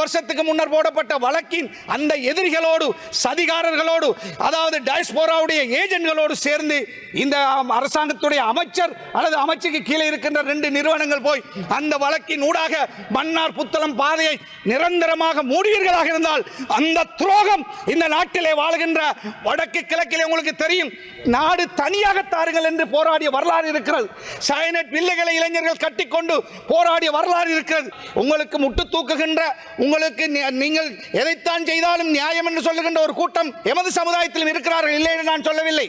வருஷத்துக்கு முன்னர் போடப்பட்ட வழக்கின் அந்த எதிரிகளோடு, சதிகாரர்களோடு, அதாவது டயஸ்போராவுடைய ஏஜென்ட்களோடு சேர்ந்து இந்த அரசாங்கத்துடைய அமைச்சர் அல்லது அமைச்சுக்கு கீழே இருக்கின்ற 2 நிறுவனங்கள் போய் அந்த வழக்கின் ஊடாக மன்னார் புத்தளம் பாதையை நிரந்தரமாக மூடுவீர்களாக இருந்தால் அந்த துரோகம் இந்த நாட்டிலே வாழ்கின்ற வடக்கு கிழக்கிலே உங்களுக்கு தெரியும், நாடு தனியாக தாருங்கள் என்று போராடிய வரலாறு இருக்கிறது. சயனட் வில்லைகளை இளைஞர்கள் கட்டிக்கொண்டு போராடிய வரலாறு இருக்கிறது. உங்களுக்கு முட்டு தூக்குகின்ற, உங்களுக்கு நீங்கள் எதைத்தான் செய்தாலும் நியாயம் என்று சொல்லுகின்ற ஒரு கூட்டம் எமது சமுதாயத்தில் இருக்கிறார்கள், இல்லை என்று நான் சொல்லவில்லை.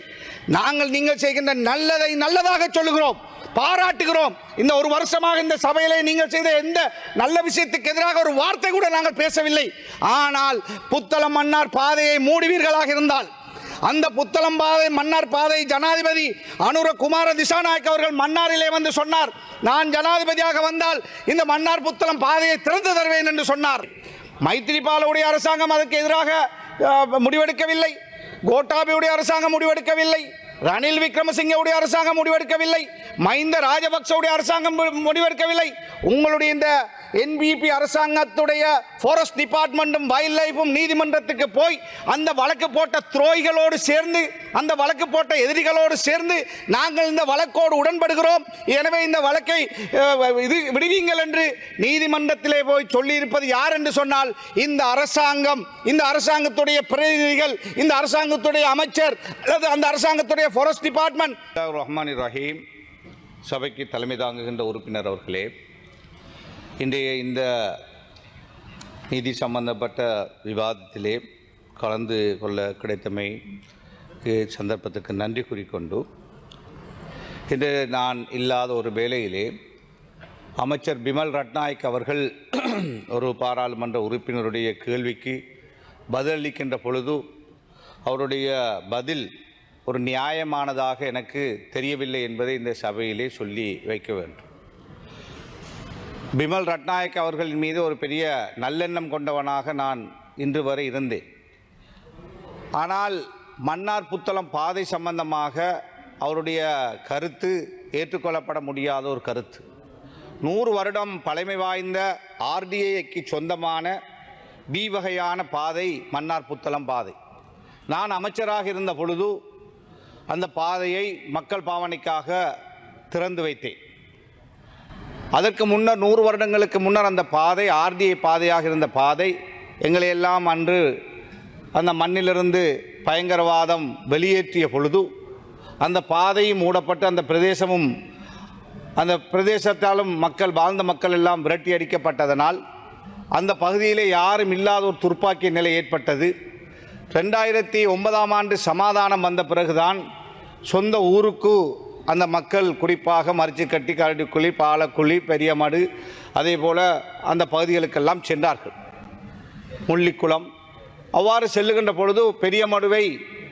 நீங்கள் செய்கின்ற நல்லதை நல்லதாக சொல்லுகிறோம், பாராட்டுகிறோம். இந்த ஒரு வருஷமாக இந்த சபையிலே நீங்கள் செய்த எந்த நல்ல விஷயத்துக்கு எதிராக ஒரு வார்த்தை கூட நாங்கள் பேசவில்லை. ஆனால் புத்தளம் மன்னார் பாதையை மூடுவீர்களாக இருந்தால், அந்த புத்தளம் பாதை மன்னார் பாதை ஜனாதிபதி அனுர குமார திசாநாயக் அவர்கள் மன்னாரிலே வந்து சொன்னார், நான் ஜனாதிபதியாக வந்தால் இந்த மன்னார் புத்தளம் பாதையை திறந்து தருவேன் என்று சொன்னார். மைத்திரிபாலவுடைய அரசாங்கம் அதற்கு எதிராக முடிவெடுக்கவில்லை, கோட்டாபயுடைய அரசாங்கம் முடிவெடுக்கவில்லை, ரணில் விக்ரமசிங்கவுடைய அரசாங்கம் முடிவெடுக்கவில்லை, மஹிந்த ராஜபக்சவுடைய அரசாங்கம் முடிவெடுக்கவில்லை. உங்களுடைய இந்த என்பிபி அரசாங்கத்துடைய ஃபாரஸ்ட் டிபார்ட்மெண்ட்டும் வைல்ட் லைஃபும் நீதிமன்றத்துக்கு போய் அந்த வழக்கு போட்ட துரோகிகளோடு சேர்ந்து, அந்த வழக்கு போட்ட எதிரிகளோடு சேர்ந்து நாங்கள் இந்த வழக்கோடு உடன்படுகிறோம், எனவே இந்த வழக்கை விடுவீங்கள் என்று நீதிமன்றத்திலே போய் சொல்லியிருப்பது யார் என்று சொன்னால் இந்த அரசாங்கம், இந்த அரசாங்கத்துடைய பிரதிநிதிகள், இந்த அரசாங்கத்துடைய அமைச்சர் அல்லது அந்த அரசாங்கத்துடைய ஃபாரஸ்ட் டிபார்ட்மெண்ட். ரஹ்மான் ரஹீம். சபைக்கு தலைமை தாங்குகின்ற உறுப்பினர் அவர்களே, இன்றைய இந்த நீதி சம்பந்தப்பட்ட விவாதத்திலே கலந்து கொள்ள கிடைத்தமை சந்தர்ப்பத்துக்கு நன்றி கூறிக்கொண்டு, இன்று நான் இல்லாத ஒரு வேளையிலே அமைச்சர் பிமல் ரட்நாயக் அவர்கள் ஒரு பாராளுமன்ற உறுப்பினருடைய கேள்விக்கு பதிலளிக்கின்ற பொழுது அவருடைய பதில் ஒரு நியாயமானதாக எனக்கு தெரியவில்லை என்பதை இந்த சபையிலே சொல்லி வைக்க வேண்டும். பிமல் ரட்நாயக் அவர்களின் மீது ஒரு பெரிய நல்லெண்ணம் கொண்டவனாக நான் இன்று வரை இருந்தேன். ஆனால் மன்னார் புத்தளம் பாதை சம்பந்தமாக அவருடைய கருத்து ஏற்றுக்கொள்ளப்பட முடியாத ஒரு கருத்து. 100 வருடம் பழமை வாய்ந்த ஆர்டிஏக்கு சொந்தமான பி வகையான பாதை மன்னார் புத்தளம் பாதை. நான் அமைச்சராக இருந்த பொழுது அந்த பாதையை மக்கள் பாவனைக்காக திறந்து வைத்தேன். அதற்கு முன்னர் 100 வருடங்களுக்கு முன்னர் அந்த பாதை ஆர்டிஐ பாதையாக இருந்த பாதை எங்களையெல்லாம் அன்று அந்த மண்ணிலிருந்து பயங்கரவாதம் வெளியேற்றிய பொழுது அந்த பாதையும் மூடப்பட்டு அந்த பிரதேசமும் அந்த பிரதேசத்தாலும் மக்கள் வாழ்ந்த மக்கள் எல்லாம் விரட்டி அடிக்கப்பட்டதனால் அந்த பகுதியிலே யாரும் இல்லாத ஒரு துர்ப்பாக்கிய நிலை ஏற்பட்டது. 2009ஆம் ஆண்டு சமாதானம் வந்த பிறகுதான் சொந்த ஊருக்கு அந்த மக்கள் குறிப்பாக மரிச்சிக்கட்டி, கரடிக்குழி, பாலக்குழி, பெரியமடு அதே போல் அந்த பகுதிகளுக்கெல்லாம் சென்றார்கள். முள்ளிக்குளம் அவ்வாறு செல்லுகின்ற பொழுது பெரியமடுவை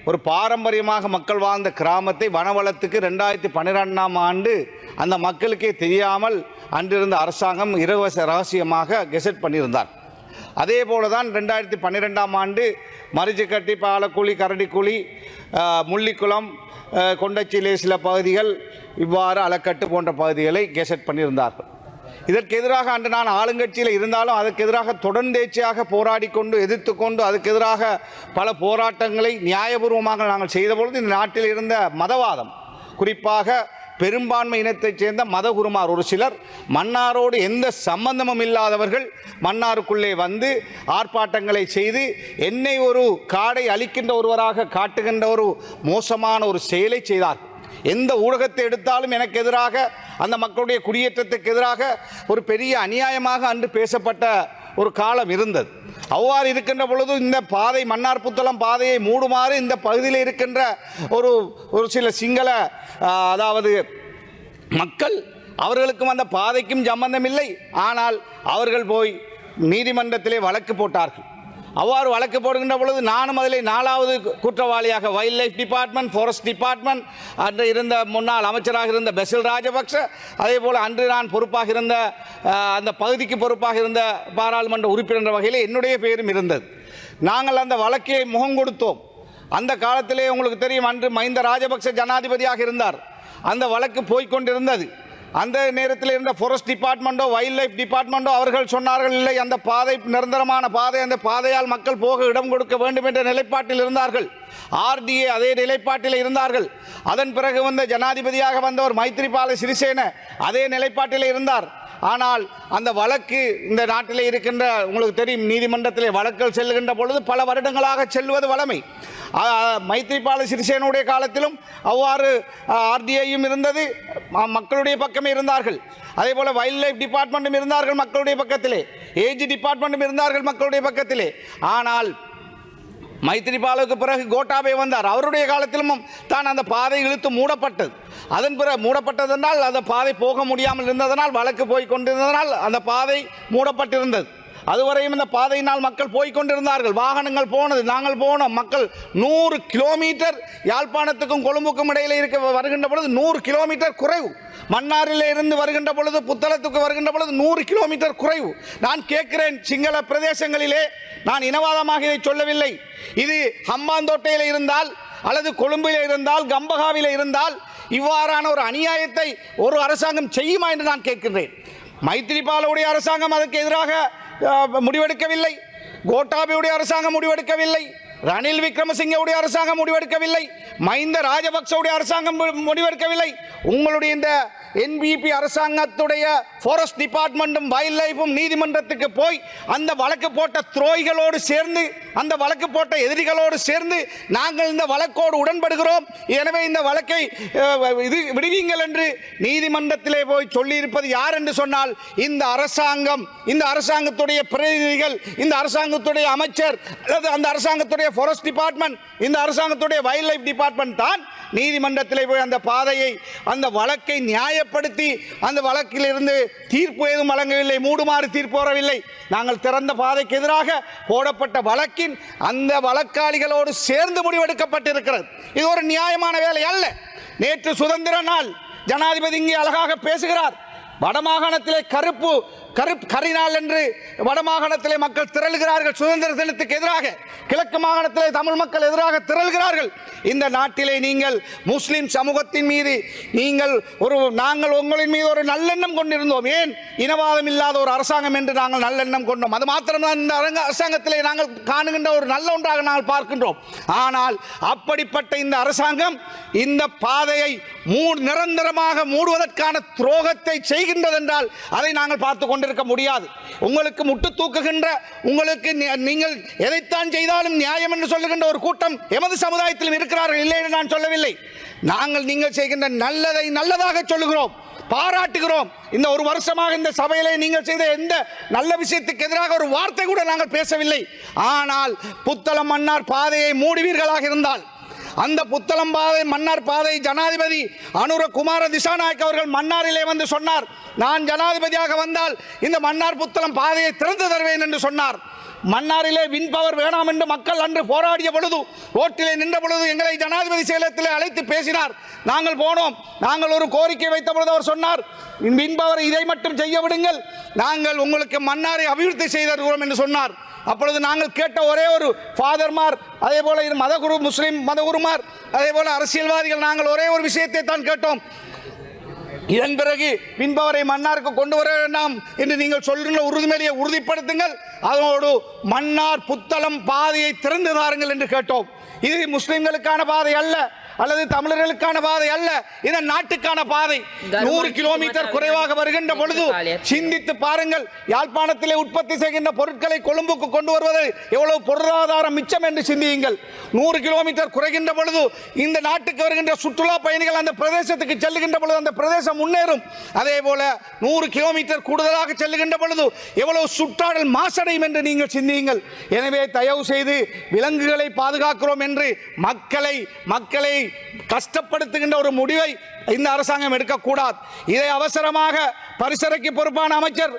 ஒரு பாரம்பரியமாக மக்கள் வாழ்ந்த கிராமத்தை வனவளத்துக்கு 2012ஆம் ஆண்டு அந்த மக்களுக்கே தெரியாமல் அன்றிருந்த அரசாங்கம் ரகசியமாக கெசட் பண்ணியிருந்தார். அதே போல தான் 2012ஆம் ஆண்டு மரிச்சிக்கட்டி, பாலக்குழி, கரடிக்குழி, முள்ளிக்குளம், கொண்டச்சிலே சில பகுதிகள், இவ்வாறு அலக்கட்டு போன்ற பகுதிகளை கெசட் பண்ணியிருந்தார்கள். இதற்கு எதிராக அன்று நான் ஆளுங்கட்சியில் இருந்தாலும் அதற்கு எதிராக தொடர்ந்தேச்சியாக போராடி கொண்டு எதிர்த்து கொண்டு அதுக்கு எதிராக பல போராட்டங்களை நியாயபூர்வமாக நாங்கள் செய்தபொழுது இந்த நாட்டில் இருந்த மதவாதம், குறிப்பாக பெரும்பான்மை இனத்தைச் சேர்ந்த மதகுருமார் ஒரு சிலர், மன்னாரோடு எந்த சம்பந்தமும் இல்லாதவர்கள் மன்னாருக்குள்ளே வந்து ஆர்ப்பாட்டங்களை செய்து என்னை ஒரு காடை அளிக்கின்ற ஒருவராக காட்டுகின்ற ஒரு மோசமான ஒரு செயலை செய்தார். எந்த ஊடகத்தை எடுத்தாலும் எனக்கு எதிராக, அந்த மக்களுடைய குடியேற்றத்துக்கு எதிராக ஒரு பெரிய அநியாயமாக அன்று பேசப்பட்ட ஒரு காலம் இருந்தது. அவ்வாறு இருக்கின்ற பொழுது இந்த பாதை மன்னார் புத்தளம் பாதையை மூடுமாறு இந்த பகுதியில் இருக்கின்ற ஒரு சில சிங்கள அதாவது மக்கள், அவர்களுக்கும் அந்த பாதைக்கும் சம்பந்தம் இல்லை, ஆனால் அவர்கள் போய் நீதிமன்றத்திலே வழக்கு போட்டார்கள். அவ்வாறு வழக்கு போடுகின்ற பொழுது நானும் அதில் 4வது குற்றவாளியாக wild life department, forest department, அன்று இருந்த முன்னாள் அமைச்சராக இருந்த பெசில் ராஜபக்ச, அதே போல் அன்று நான் பொறுப்பாக இருந்த அந்த பகுதிக்கு பொறுப்பாக இருந்த பாராளுமன்ற உறுப்பினர் வகையில் என்னுடைய பெயரும் இருந்தது. நாங்கள் அந்த வழக்கை முகம் கொடுத்தோம். அந்த காலத்திலே உங்களுக்கு தெரியும், அன்று மஹிந்த ராஜபக்ச ஜனாதிபதியாக இருந்தார். அந்த வழக்கு போய்கொண்டிருந்தது. அந்த நேரத்தில் இருந்த ஃபாரஸ்ட் டிபார்ட்மெண்ட்டோ வைல்ட் லைஃப் டிபார்ட்மெண்ட்டோ அவர்கள் சொன்னார்கள், இல்லை அந்த பாதை நிரந்தரமான பாதை, அந்த பாதையால் மக்கள் போக இடம் கொடுக்க வேண்டும் என்ற நிலைப்பாட்டில் இருந்தார்கள். RDA அதே நிலைப்பாட்டில் இருந்தார்கள். அதன் பிறகு வந்த ஜனாதிபதியாக வந்தவர் மைத்ரிபால சிறிசேன அதே நிலைப்பாட்டில் இருந்தார். ஆனால் அந்த வழக்கு இந்த நாட்டிலே இருக்கின்ற, உங்களுக்கு தெரியும், நீதிமன்றத்திலே வழக்குகள் செல்லுகின்ற பொழுது பல வருடங்களாக செல்வது வழமை. மைத்ரிபால சிறிசேனுடைய காலத்திலும் அவ்வாறு RDAயும் இருந்தது, மக்களுடைய பக்கமே இருந்தார்கள். அதே போல வைல்ட் லைஃப் டிபார்ட்மெண்ட்டும் இருந்தார்கள் மக்களுடைய பக்கத்திலே, ஏஜ் டிபார்ட்மெண்ட்டும் இருந்தார்கள் மக்களுடைய பக்கத்திலே. ஆனால் மைத்ரிபாலுக்கு பிறகு கோட்டாபே வந்தார். அவருடைய காலத்திலும் தான் அந்த பாதை இழுத்து மூடப்பட்டது. அதன் பிறகு மூடப்பட்டதனால் அந்த பாதை போக முடியாமல் இருந்ததனால், வழக்கு போய் கொண்டிருந்ததனால் அந்த பாதை மூடப்பட்டிருந்தது. அதுவரையும் இந்த பாதையினால் மக்கள் போய்கொண்டிருந்தார்கள், வாகனங்கள் போனது, நாங்கள் போனோம். மக்கள் 100 கிலோமீட்டர் யாழ்ப்பாணத்துக்கும் கொழும்புக்கும் இடையில் வருகின்ற பொழுது 100 கிலோமீட்டர் குறைவு. மன்னாரில் இருந்து வருகின்ற பொழுது புத்தளத்துக்கு வருகின்ற பொழுது 100 கிலோமீட்டர் குறைவு. நான் கேட்கிறேன், சிங்கள பிரதேசங்களிலே, நான் இனவாதமாக இதை சொல்லவில்லை, இது ஹம்பாந்தோட்டையில் இருந்தால் அல்லது கொழும்பில் இருந்தால் கம்பகாவில் இருந்தால் இவ்வாறான ஒரு அநியாயத்தை ஒரு அரசாங்கம் செய்யுமா என்று நான் கேட்கின்றேன். மைத்ரிபாலுடைய அரசாங்கம் அதற்கு எதிராக முடிவெடுக்கவில்லை, கோட்டாபேவுடைய அரசாங்கம் முடிவெடுக்கவில்லை, ரணில் விக்ரமசிங்கவுடைய அரசாங்கம் முடிவெடுக்கவில்லை, மஹிந்த ராஜபக்சவுடைய அரசாங்கம் முடிவெடுக்கவில்லை. உங்களுடைய இந்த NPP அரசாங்கத்துடைய ஃபாரஸ்ட் டிபார்ட்மெண்ட்டும் வைல்ட் லைஃபும் நீதிமன்றத்துக்கு போய் அந்த வழக்கு போட்ட துரோகிகளோடு சேர்ந்து, அந்த வழக்கு போட்ட எதிரிகளோடு சேர்ந்து நாங்கள் இந்த வழக்கோடு உடன்படுகிறோம், எனவே இந்த வழக்கை விடுவீங்கள் என்று நீதிமன்றத்திலே போய் சொல்லியிருப்பது யார் என்று சொன்னால் இந்த அரசாங்கம், இந்த அரசாங்கத்துடைய பிரதிநிதிகள், இந்த அரசாங்கத்துடைய அமைச்சர் அல்லது அந்த அரசாங்கத்துடைய ஃபாரஸ்ட் டிபார்ட்மெண்ட், இந்த அரசாங்கத்துடைய வைல்ட் லைஃப் டிபார்ட்மெண்ட் தான் நீதிமன்றத்திலே போய் அந்த பாதையை, அந்த வழக்கை நியாயப்படுத்தி அந்த வழக்கில் இருந்து தீர்ப்பு ஏதும் வழங்கவில்லை, மூடுமாறு தீர்ப்பு வரவில்லை. நாங்கள் திறந்த பாதைக்கு எதிராக போடப்பட்ட வழக்கின் அந்த வழக்காளிகளோடு சேர்ந்து முடிவெடுக்கப்பட்டிருக்கிறது. இது ஒரு நியாயமான வேலை அல்ல. நேற்று சுதந்திர நாள், ஜனாதிபதி இங்கே அழகாக பேசுகிறார். வடமாகாணத்திலே கரிநாள் என்று வடமாகாணத்திலே மக்கள் திரளுகிறார்கள் சுதந்திர தினத்துக்கு எதிராக. கிழக்கு மாகாணத்திலே தமிழ் மக்கள் எதிராக திரளுகிறார்கள். இந்த நாட்டிலே நீங்கள் முஸ்லிம் சமூகத்தின் மீது நாங்கள் உங்களின் மீது ஒரு நல்லெண்ணம் கொண்டிருந்தோம். ஏன் இனவாதம் இல்லாத ஒரு அரசாங்கம் என்று நாங்கள் நல்லெண்ணம் கொண்டோம். அது மாத்திரம்தான் இந்த அரசாங்கத்திலே நாங்கள் காணுகின்ற ஒரு நல்ல ஒன்றாக நாங்கள் பார்க்கின்றோம். ஆனால் அப்படிப்பட்ட இந்த அரசாங்கம் இந்த பாதையை நிரந்தரமாக மூடுவதற்கான துரோகத்தை செய்கின்றது என்றால் அதை நாங்கள் பார்த்து கொண்டிருக்க முடியாது. உங்களுக்கு முட்டு தூக்குகின்ற, உங்களுக்கு நீங்கள் எதைத்தான் செய்தாலும் நியாயம் என்று சொல்லுகின்ற ஒரு கூட்டம் எமது சமுதாயத்திலும் இருக்கிறார்கள், இல்லை என்று நான் சொல்லவில்லை. நீங்கள் செய்கின்ற நல்லதை நல்லதாக சொல்லுகிறோம், பாராட்டுகிறோம். இந்த ஒரு வருஷமாக இந்த சபையிலே நீங்கள் செய்த எந்த நல்ல விஷயத்துக்கு எதிராக ஒரு வார்த்தை கூட நாங்கள் பேசவில்லை. ஆனால் புத்தளம் மன்னார் பாதையை மூடுவீர்களாக இருந்தால், அந்த புத்தளம் பாதை, மன்னார் பாதை, ஜனாதிபதி அனுர குமார திசாநாயக் அவர்கள் மன்னாரிலே வந்து சொன்னார், நான் ஜனாதிபதியாக வந்தால் இந்த மன்னார் புத்தளம் பாதையை திறந்து தருவேன் என்று சொன்னார். மன்னாரிலே வின் பவர் வேணாம் என்று மக்கள் அன்று போராடிய பொழுது, ரோட்டிலே நின்ற பொழுது எங்களை ஜனாதிபதி செயலகத்திலே அழைத்து பேசினார். நாங்கள் போனோம். நாங்கள் ஒரு கோரிக்கை வைத்த பொழுது அவர் சொன்னார், வின் பவர் இதை மட்டும் செய்ய விடுங்கள், நாங்கள் உங்களுக்கு மன்னாரை அபிவிருத்தி செய்து தருகிறோம் என்று சொன்னார். அப்பொழுது நாங்கள் கேட்ட ஒரே ஒரு ஃபாதர்மார், அதே போல மதகுரு, முஸ்லிம் மதகுருமார், அதே போல அரசியல்வாதிகள், நாங்கள் ஒரே ஒரு விஷயத்தை தான் கேட்டோம். இதன் பிறகு பின்பவரை மன்னாருக்கு கொண்டு வர வேண்டாம் என்று நீங்கள் சொல்கின்ற உறுதிமொழியை உறுதிப்படுத்துங்கள், அதோடு மன்னார் புத்தளம் பாதையை திறந்து தாருங்கள் என்று கேட்டோம். இது முஸ்லிம்களுக்கான பாதை அல்ல, அல்லது தமிழர்களுக்கான பாதை அல்ல, இந்த நாட்டுக்கான பாதை. 100 கிலோமீட்டர் குறைவாக வருகின்ற பொழுது சிந்தித்து பாருங்கள். யாழ்ப்பாணத்திலே உற்பத்தி செய்கின்ற பொருட்களை கொழும்புக்கு கொண்டு வருவது எவ்வளவு பொருளாதாரம் மிச்சம் என்று சிந்தியுங்கள். 100 கிலோமீட்டர் குறைகின்ற பொழுது இந்த நாட்டுக்கு வருகின்ற சுற்றுலா பயணிகள் அந்த பிரதேசத்துக்கு செல்லுகின்ற பொழுது அந்த பிரதேசம் முன்னேறும். அதே போல 100 கிலோமீட்டர் கூடுதலாக செல்லுகின்ற பொழுது எவ்வளவு சுற்றாடல் மாசடையும் என்று நீங்கள் சிந்தியுங்கள். எனவே தயவு செய்து விலங்குகளை பாதுகாக்கிறோம் என்று மக்களை கஷ்டப்படுத்துகின்ற ஒரு முடிவை இந்த அரசாங்கம் எடுக்கக்கூடாது. இதை அவசரமாக பரிசரைக்கு பொறுப்பான அமைச்சர்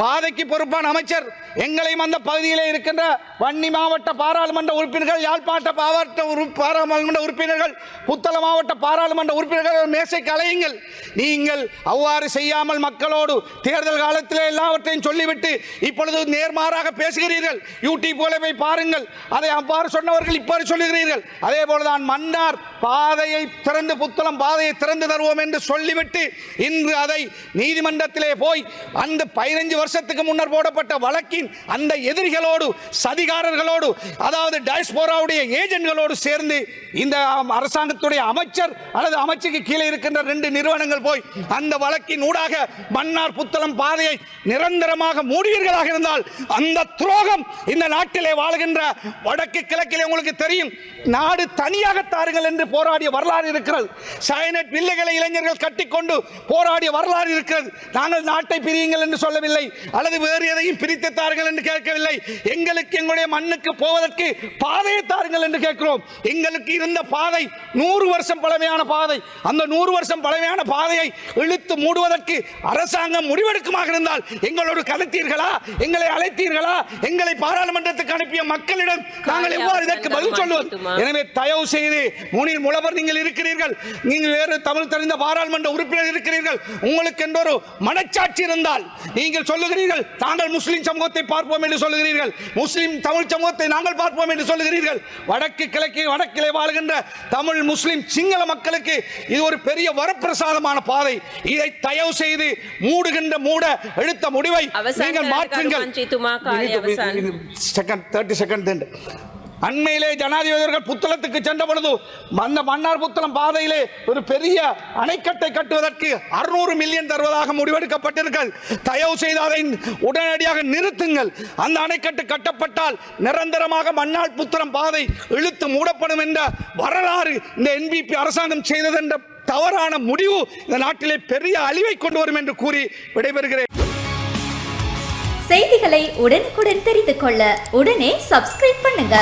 பாதைக்கு பொறுப்பான அமைச்சர் எங்களையும் அந்த பகுதியிலே இருக்கின்ற வன்னி மாவட்ட பாராளுமன்ற உறுப்பினர்கள், யாழ்ப்பாண பாராளுமன்ற உறுப்பினர்கள், புத்தளம் மாவட்ட பாராளுமன்ற உறுப்பினர்கள் மேசைக்கு அலையுங்கள். நீங்கள் அவ்வாறு செய்யாமல் மக்களோடு தேர்தல் காலத்திலே எல்லாவற்றையும் சொல்லிவிட்டு இப்பொழுது நேர்மாறாக பேசுகிறீர்கள். யூடியூப் போல போய் பாருங்கள். அதை அவ்வாறு சொன்னவர்கள் இப்போது சொல்லுகிறீர்கள். அதே போலதான் மன்னார் பாதையை திறந்து, புத்தளம் பாதையை திறந்து தருவோம் என்று சொல்லிவிட்டு இன்று அதை நீதிமன்றத்திலே போய் அந்த 15 வருஷத்துக்கு முன்னர் போடப்பட்ட வழக்கின் அந்த எதிரிகளோடு, சதிகாரர்களோடு, அதாவது டயஸ்போராவுடைய ஏஜென்ட்களோடு சேர்ந்து இந்த அரசாங்கத்துடைய அமைச்சர் அல்லது அமைச்சுக்கு கீழே இருக்கின்ற 2 நிறுவனங்கள் போய் அந்த வழக்கின் ஊடாக மன்னார் புத்தளம் பாதையை நிரந்தரமாக மூடுவீர்களாக இருந்தால் அந்த துரோகம் இந்த நாட்டிலே வாழ்கின்ற வடக்கு கிழக்கிலே உங்களுக்கு தெரியும். நாடு தனியாக தாருங்கள் என்று போராடிய வரலாறு இருக்கிறது. சயனட் வில்லைகளை இளைஞர்கள் கட்டிக்கொண்டு போராடிய வரலாறு இருக்கிறது. நாங்கள் நாட்டை பிரியுங்கள் என்று சொல்லவில்லை, அல்லது வேறு எதையும் பிரித்து தாருங்கள் என்று கேட்கவில்லை. எங்களுக்கு எங்களுடைய மண்ணுக்கு போவதற்கு பாதையை தாருங்கள் என்று கேட்கிறோம். எங்களுக்கு இருந்த பாதை 100 வருஷம் பழமையான பாதை. அந்த 100 வருஷம் பழமையான பாதையை இழுத்து மூடுவதற்கு அரசாங்கம் முடிவெடுக்குமாக இருந்தால் எங்களோடு கலைத்தீர்களா? எங்களை அழைத்தீர்களா? எங்களை பாராளுமன்றத்துக்கு அனுப்பிய மக்களிடம் நாங்கள் எவ்வாறு இதற்கு பதில் சொல்லுவது? எனவே தயவு செய்து முனிர் முலவர் நீங்கள் இருக்கிறீர்கள், நீங்கள் வேறு தமிழ் தெரிந்த பாராளுமன்ற உறுப்பினர் இருக்கிறீர்கள். உங்களுக்கு என்ற ஒரு மனச்சாட்சி இருந்தால் நீங்கள் சொல்லுகிறீர்கள் நாங்கள் முஸ்லிம் சமூகத்தை பார்ப்போம் என்று சொல்லுகிறீர்கள், முஸ்லிம் தமிழ் சமூகத்தை நாங்கள் பார்ப்போம் என்று சொல்லுகிறீர்கள். வடக்கு கிழக்கு வடக்கிலே வாழ்கின்ற தமிழ், முஸ்லிம், சிங்கள மக்களுக்கு இது ஒரு பெரிய வரப்பிரசாதமான பாதை. இதை தயவு செய்து மூட எடுத்த முடிவை நீங்கள் மாற்றுங்கள். 30 செகண்ட். அண்மையிலே ஜனாதிபதிகள் புத்தளத்துக்கு சென்ற பொழுது அந்த மன்னார் புத்தளம் பாதையிலே ஒரு பெரிய அணைக்கட்டை கட்டுவதற்கு 600 மில்லியன் தருவதாக முடிவெடுக்கப்பட்டிருக்கிறது. தயவு செய்து அதை உடனடியாக நிறுத்துங்கள். அந்த அணைக்கட்டு கட்டப்பட்டால் நிரந்தரமாக மன்னார் புத்தளம் பாதை இழுத்து மூடப்படும் என்ற வரலாறு இந்த NPP அரசாங்கம் செய்தது என்ற தவறான முடிவு இந்த நாட்டிலே பெரிய அழிவை கொண்டு வரும் என்று கூறி விடைபெறுகிறேன். செய்திகளை உடனுக்குடன் தெரிந்து கொள்ள உடனே சப்ஸ்கிரைப் பண்ணுங்க.